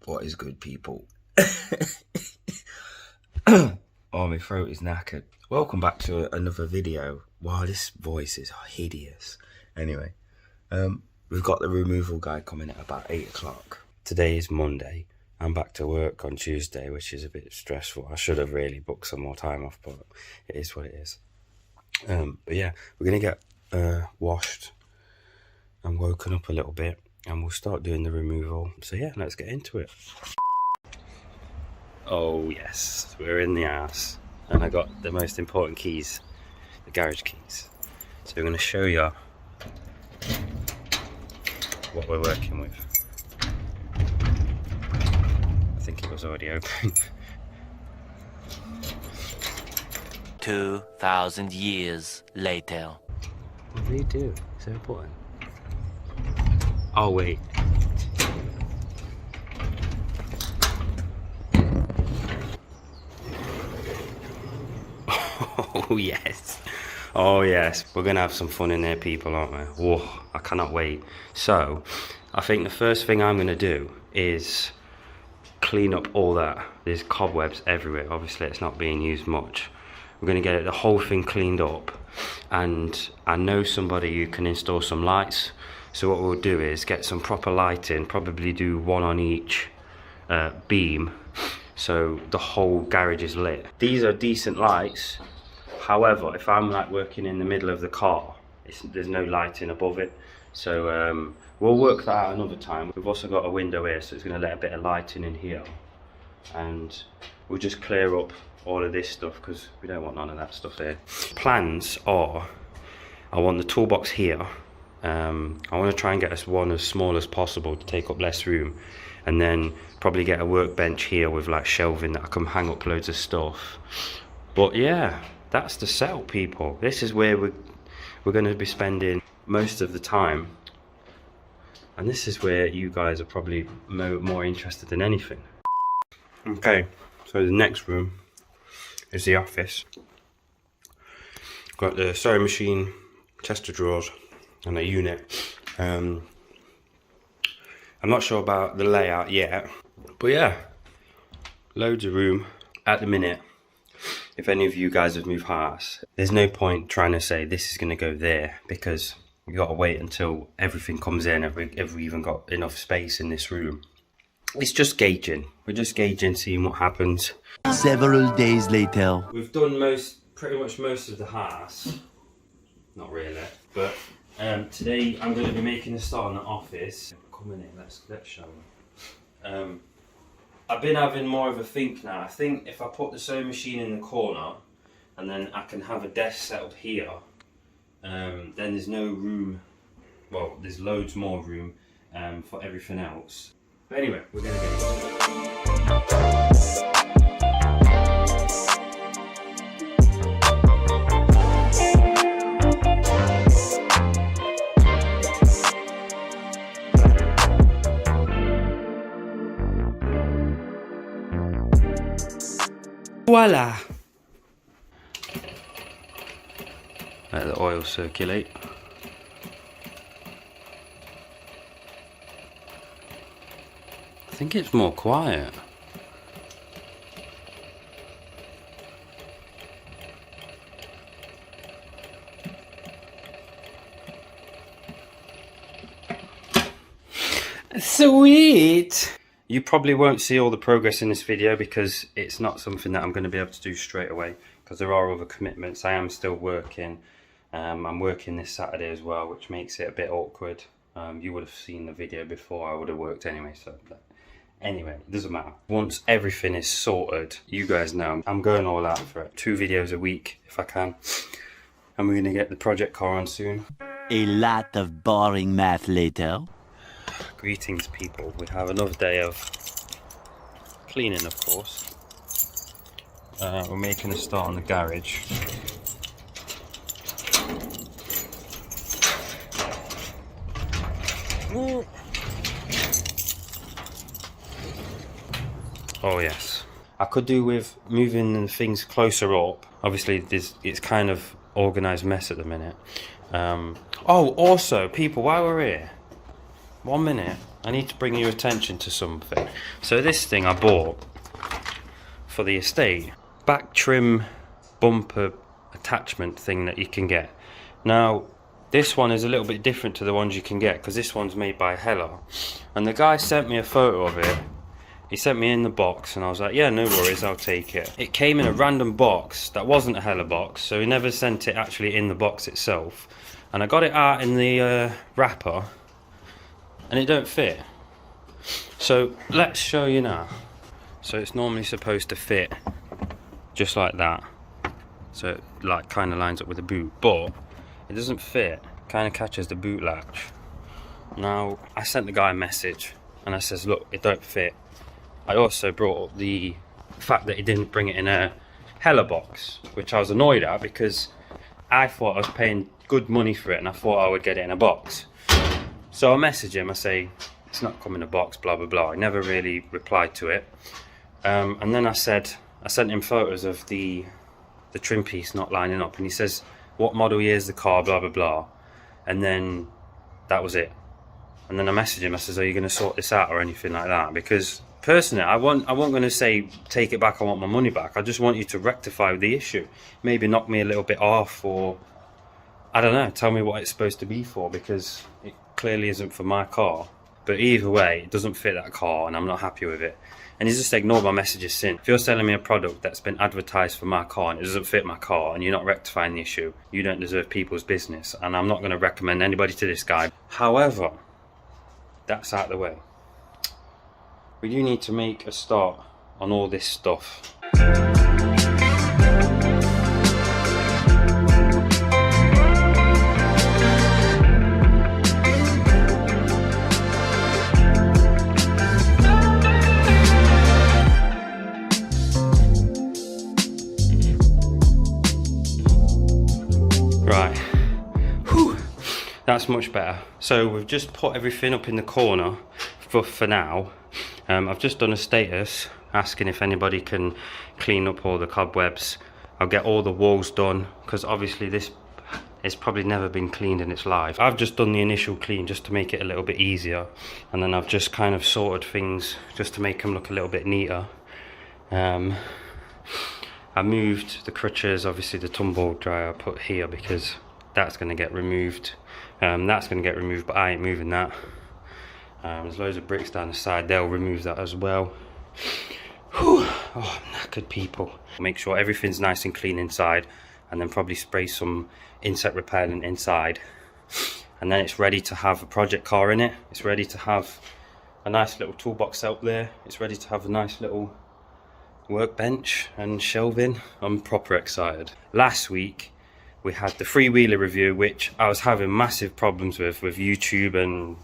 What is good, people? Oh, my throat is knackered. Welcome back to another video. Wow, this voice is hideous. Anyway, we've got the removal guy coming at about 8 o'clock. Today is Monday. I'm back to work on Tuesday, which is a bit stressful. I should have really booked some more time off, but it is what it is. But yeah, we're going to get washed and woken up a little bit, and we'll start doing the removal. So yeah, let's get into it. Oh yes, we're in the house, and I got the most important keys, the garage keys. So I'm going to show you what we're working with. I think it was already open. 2,000 years later. What do you do? So important. Oh wait. Oh yes. Oh yes. We're gonna have some fun in there, people, aren't we? Whoa, I cannot wait. So, I think the first thing I'm gonna do is clean up all that. There's cobwebs everywhere. Obviously, it's not being used much. We're gonna get the whole thing cleaned up, and I know somebody who can install some lights. So what we'll do is get some proper lighting, probably do one on each beam, so the whole garage is lit. These are decent lights. However, if I'm like working in the middle of the car, there's no lighting above it. So we'll work that out another time. We've also got a window here, so it's going to let a bit of lighting in here. And we'll just clear up all of this stuff because we don't want none of that stuff there. Plans are, I want the toolbox here. I want to try and get us one as small as possible to take up less room, and then probably get a workbench here with like shelving that I can hang up loads of stuff. But yeah, that's the setup, people. This is where we're going to be spending most of the time, and this is where you guys are probably more interested than anything. Okay, so the next room is the office. Got the sewing machine, chest of drawers, and a unit. I'm not sure about the layout yet, but yeah, loads of room at the minute. If any of you guys have moved house, there's no point trying to say this is going to go there, because you got to wait until everything comes in. Have we even got enough space in this room? It's just gauging. We're just gauging, seeing what happens. Several days later. We've done pretty much most of the house. Not really, but today I'm going to be making a start in the office. Come in here, let's show them. I've been having more of a think now. I think if I put the sewing machine in the corner, and then I can have a desk set up here, then there's no room. Well, there's loads more room for everything else. But anyway, we're going to get into it. Voila! Let the oil circulate. I think it's more quiet. Sweet! You probably won't see all the progress in this video because it's not something that I'm going to be able to do straight away, because there are other commitments. I am still working. I'm working this Saturday as well, which makes it a bit awkward. You would have seen the video before I would have worked anyway, so anyway, it doesn't matter. Once everything is sorted, you guys know I'm going all out for it. 2 videos a week if I can, and we're going to get the project car on soon. A lot of boring math later. Greetings, people. We have another day of cleaning, of course. We're making a start on the garage. Oh yes. I could do with moving the things closer up. Obviously, it's kind of organised mess at the minute. Oh, also, people, while we're here, 1 minute. I need to bring your attention to something. So this thing I bought for the estate, back trim bumper attachment thing that you can get. Now this one is a little bit different to the ones you can get because this one's made by Hella, and the guy sent me a photo of it. He sent me in the box and I was like, yeah, no worries, I'll take it. It came in a random box that wasn't a Hella box, so he never sent it actually in the box itself, and I got it out in the wrapper and it don't fit. So let's show you now. So it's normally supposed to fit just like that, so it like kind of lines up with the boot, but it doesn't fit, kind of catches the boot latch. Now I sent the guy a message and I says, look, it don't fit. I also brought up the fact that he didn't bring it in a Hella box, which I was annoyed at because I thought I was paying good money for it and I thought I would get it in a box. So I message him, I say, it's not come in a box, blah blah blah. He never really replied to it. And then I sent him photos of the trim piece not lining up, and he says what model year is the car, blah blah blah, and then that was it. And then I messaged him, I says, are you going to sort this out or anything like that? Because personally, I wasn't going to say take it back, I want my money back. I just want you to rectify the issue, maybe knock me a little bit off, or I don't know, tell me what it's supposed to be for, because it clearly isn't for my car. But either way, it doesn't fit that car and I'm not happy with it. And he's just ignored my messages since. If you're selling me a product that's been advertised for my car and it doesn't fit my car and you're not rectifying the issue, you don't deserve people's business. And I'm not going to recommend anybody to this guy. However, that's out of the way. We do need to make a start on all this stuff. Right, whew, that's much better. So we've just put everything up in the corner for now. I've just done a status asking if anybody can clean up all the cobwebs. I'll get all the walls done because obviously this has probably never been cleaned in its life. I've just done the initial clean just to make it a little bit easier, and then I've just kind of sorted things just to make them look a little bit neater. I moved the crutches, obviously the tumble dryer I put here because that's going to get removed. That's going to get removed, but I ain't moving that. There's loads of bricks down the side, they'll remove that as well. Whew. Oh, I'm knackered, people. Make sure everything's nice and clean inside, and then probably spray some insect repellent inside. And then it's ready to have a project car in it. It's ready to have a nice little toolbox out there. It's ready to have a nice little workbench and shelving. I'm proper excited. Last week we had the freewheeler review, which I was having massive problems with YouTube, and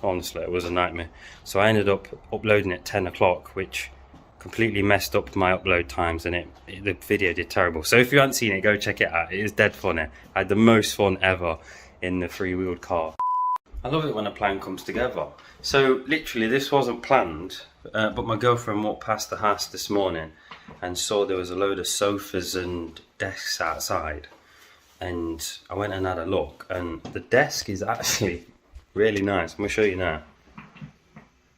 honestly it was a nightmare. So I ended up uploading at 10 o'clock, which completely messed up my upload times, and the video did terrible. So if you haven't seen it, go check it out. It is dead funny. I had the most fun ever in the three-wheeled car. I love it when a plan comes together. So literally this wasn't planned, but my girlfriend walked past the house this morning and saw there was a load of sofas and desks outside, and I went and had a look, and the desk is actually really nice. I'm going to show you now.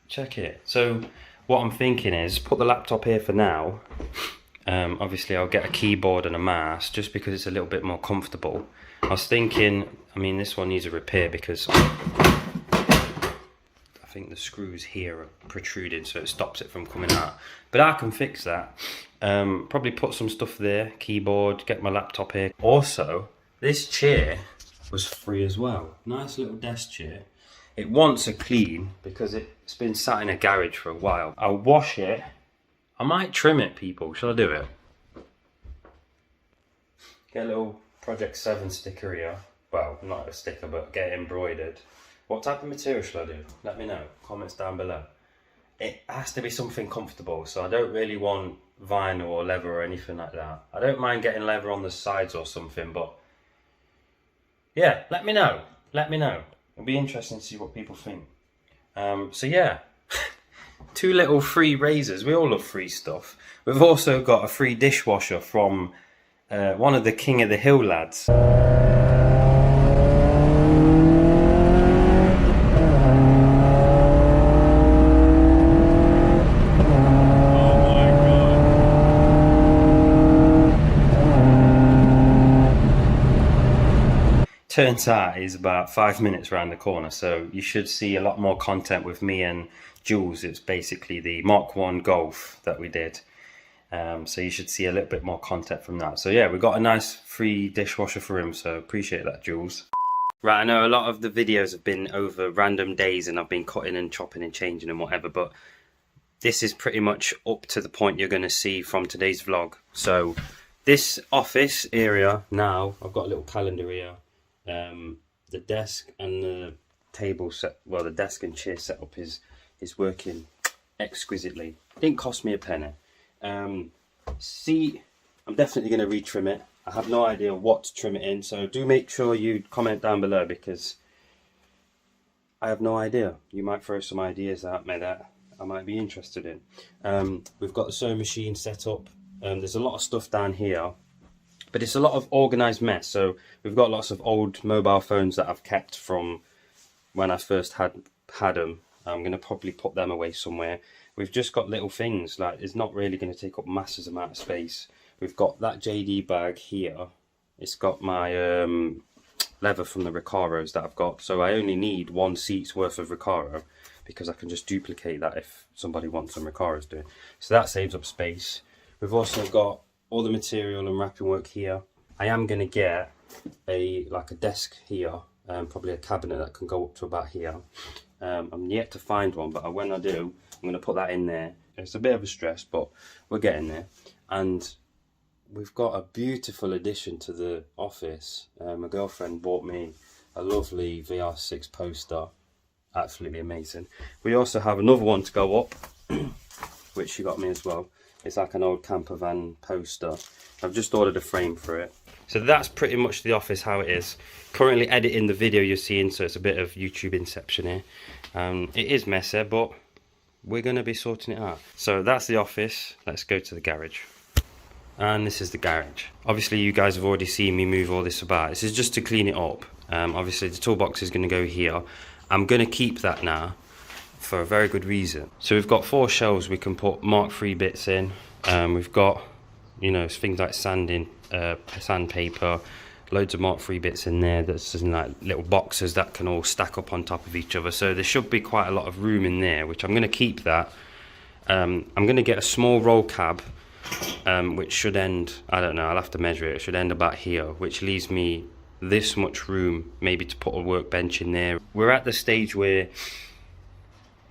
Check it. So what I'm thinking is put the laptop here for now. Obviously I'll get a keyboard and a mouse just because it's a little bit more comfortable. I was thinking, I mean, this one needs a repair because I think the screws here are protruded, so it stops it from coming out. But I can fix that. Probably put some stuff there, keyboard, get my laptop here. Also, this chair was free as well. Nice little desk chair. It wants a clean because it's been sat in a garage for a while. I'll wash it. I might trim it, people. Shall I do it? Get a little Project 7 sticker here. Well, not a sticker, but get it embroidered. What type of material shall I do? Let me know. Comments down below. It has to be something comfortable, so I don't really want vinyl or leather or anything like that. I don't mind getting leather on the sides or something, but yeah, let me know. Let me know. It'll be interesting to see what people think. So yeah, 2 little free razors. We all love free stuff. We've also got a free dishwasher from one of the King of the Hill lads. turns out is about 5 minutes around the corner, so you should see a lot more content with me and Jules. It's basically the Mark 1 Golf that we did. So you should see a little bit more content from that. So yeah, we got a nice free dishwasher for him, so appreciate that, Jules. Right, I know a lot of the videos have been over random days and I've been cutting and chopping and changing and whatever, but this is pretty much up to the point you're going to see from today's vlog. So this office area now, I've got a little calendar here. The desk and the table set, well, the desk and chair setup is working exquisitely. Didn't cost me a penny. Seat, I'm definitely going to retrim it. I have no idea what to trim it in, so do make sure you comment down below because I have no idea. You might throw some ideas at me that I might be interested in. We've got the sewing machine set up. There's a lot of stuff down here, but it's a lot of organised mess. So we've got lots of old mobile phones that I've kept from when I first had them. I'm going to probably put them away somewhere. We've just got little things, like it's not really going to take up massive amount of space. We've got that JD bag here. It's got my leather from the Recaros that I've got. So I only need 1 seat's worth of Recaro because I can just duplicate that if somebody wants some Recaros doing. So that saves up space. We've also got all the material and wrapping work here. I am going to get a desk here, probably a cabinet that can go up to about here. I'm yet to find one, but when I do, I'm going to put that in there. It's a bit of a stress, but we're getting there. And we've got a beautiful addition to the office. My girlfriend bought me a lovely VR6 poster. Absolutely amazing. We also have another one to go up, which she got me as well. It's like an old camper van poster. I've just ordered a frame for it. So that's pretty much the office how it is. Currently editing the video you're seeing, so it's a bit of YouTube inception here. It is messy, but we're going to be sorting it out. So that's the office. Let's go to the garage. And this is the garage. Obviously you guys have already seen me move all this about. This is just to clean it up. Obviously the toolbox is going to go here. I'm going to keep that now for a very good reason. So we've got 4 shelves we can put Mark III bits in. We've got, you know, things like sandpaper, loads of Mark III bits in there. That's in like little boxes that can all stack up on top of each other. So there should be quite a lot of room in there, which I'm going to keep that. I'm going to get a small roll cab, which should end, I don't know, I'll have to measure it. It should end about here, which leaves me this much room maybe to put a workbench in there. We're at the stage where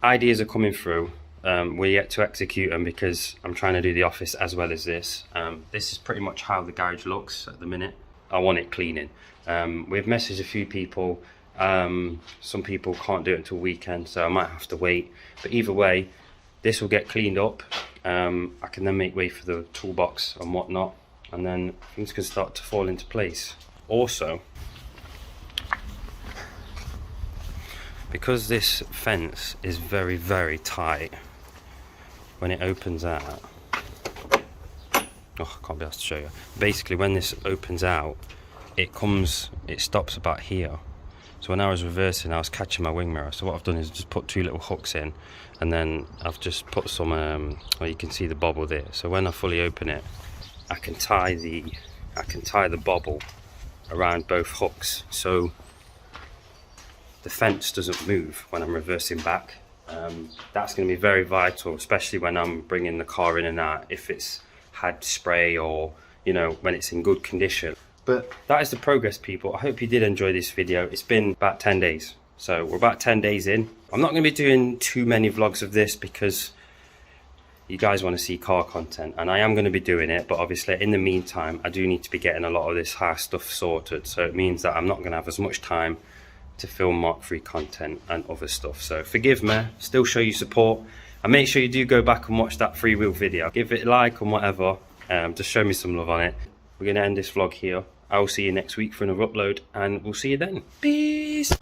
ideas are coming through. We're yet to execute them because I'm trying to do the office as well as this. This is pretty much how the garage looks at the minute. I want it cleaning. We've messaged a few people. Some people can't do it until weekend, so I might have to wait. But either way, this will get cleaned up. I can then make way for the toolbox and whatnot, and then things can start to fall into place. Also, because this fence is very, very tight, when it opens out, oh, I can't be able to show you. Basically, when this opens out, it stops about here. So when I was reversing, I was catching my wing mirror. So what I've done is just put 2 little hooks in, and then I've just put some, well, you can see the bobble there. So when I fully open it, I can tie the bobble around both hooks, so the fence doesn't move when I'm reversing back. That's going to be very vital, especially when I'm bringing the car in and out, if it's had spray or, you know, when it's in good condition. But that is the progress, people. I hope you did enjoy this video. It's been about 10 days, so we're about 10 days in. I'm not going to be doing too many vlogs of this because you guys want to see car content, and I am going to be doing it, but obviously in the meantime I do need to be getting a lot of this house stuff sorted, so it means that I'm not going to have as much time to film Mark III content and other stuff. So forgive me, still show you support, and make sure you do go back and watch that freewheel video. Give it a like and whatever, just show me some love on it. We're going to end this vlog here. I will see you next week for another upload, and we'll see you then. Peace!